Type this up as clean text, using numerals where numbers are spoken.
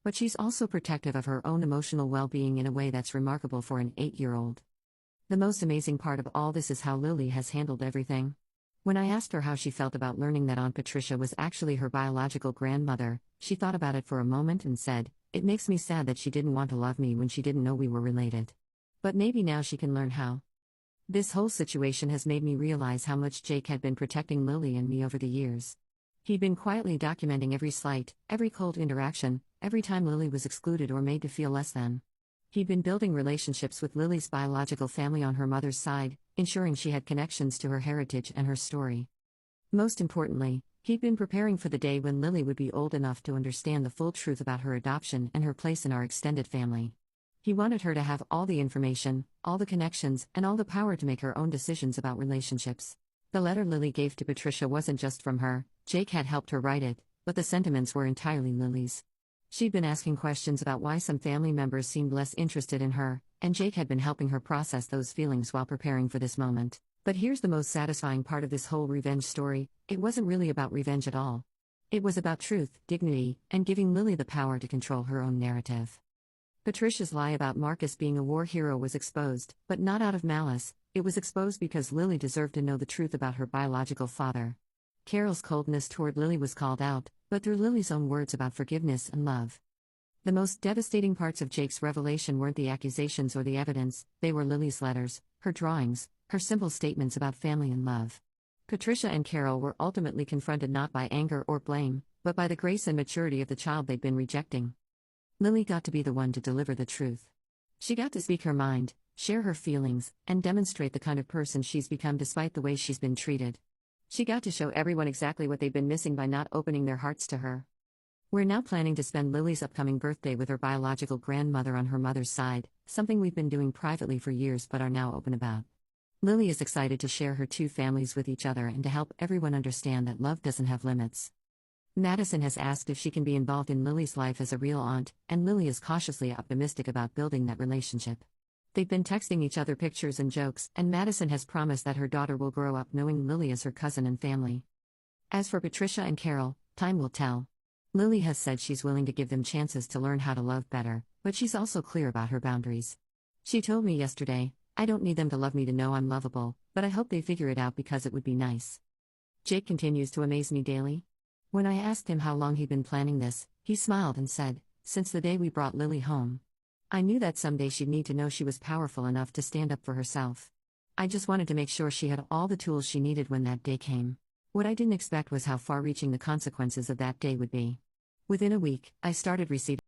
But she's also protective of her own emotional well-being in a way that's remarkable for an 8-year-old. The most amazing part of all this is how Lily has handled everything. When I asked her how she felt about learning that Aunt Patricia was actually her biological grandmother, she thought about it for a moment and said, "It makes me sad that she didn't want to love me when she didn't know we were related. But maybe now she can learn how." This whole situation has made me realize how much Jake had been protecting Lily and me over the years. He'd been quietly documenting every slight, every cold interaction, every time Lily was excluded or made to feel less than. He'd been building relationships with Lily's biological family on her mother's side, ensuring she had connections to her heritage and her story. Most importantly, he'd been preparing for the day when Lily would be old enough to understand the full truth about her adoption and her place in our extended family. He wanted her to have all the information, all the connections, and all the power to make her own decisions about relationships. The letter Lily gave to Patricia wasn't just from her. Jake had helped her write it, but the sentiments were entirely Lily's. She'd been asking questions about why some family members seemed less interested in her, and Jake had been helping her process those feelings while preparing for this moment. But here's the most satisfying part of this whole revenge story: it wasn't really about revenge at all. It was about truth, dignity, and giving Lily the power to control her own narrative. Patricia's lie about Marcus being a war hero was exposed, but not out of malice. It was exposed because Lily deserved to know the truth about her biological father. Carol's coldness toward Lily was called out, but through Lily's own words about forgiveness and love. The most devastating parts of Jake's revelation weren't the accusations or the evidence, they were Lily's letters, her drawings, her simple statements about family and love. Patricia and Carol were ultimately confronted not by anger or blame, but by the grace and maturity of the child they'd been rejecting. Lily got to be the one to deliver the truth. She got to speak her mind, share her feelings, and demonstrate the kind of person she's become despite the way she's been treated. She got to show everyone exactly what they've been missing by not opening their hearts to her. We're now planning to spend Lily's upcoming birthday with her biological grandmother on her mother's side, something we've been doing privately for years but are now open about. Lily is excited to share her two families with each other and to help everyone understand that love doesn't have limits. Madison has asked if she can be involved in Lily's life as a real aunt, and Lily is cautiously optimistic about building that relationship. They've been texting each other pictures and jokes, and Madison has promised that her daughter will grow up knowing Lily as her cousin and family. As for Patricia and Carol, time will tell. Lily has said she's willing to give them chances to learn how to love better, but she's also clear about her boundaries. She told me yesterday, "I don't need them to love me to know I'm lovable, but I hope they figure it out because it would be nice." Jake continues to amaze me daily. When I asked him how long he'd been planning this, he smiled and said, "Since the day we brought Lily home. I knew that someday she'd need to know she was powerful enough to stand up for herself. I just wanted to make sure she had all the tools she needed when that day came." What I didn't expect was how far-reaching the consequences of that day would be. Within a week, I started receiving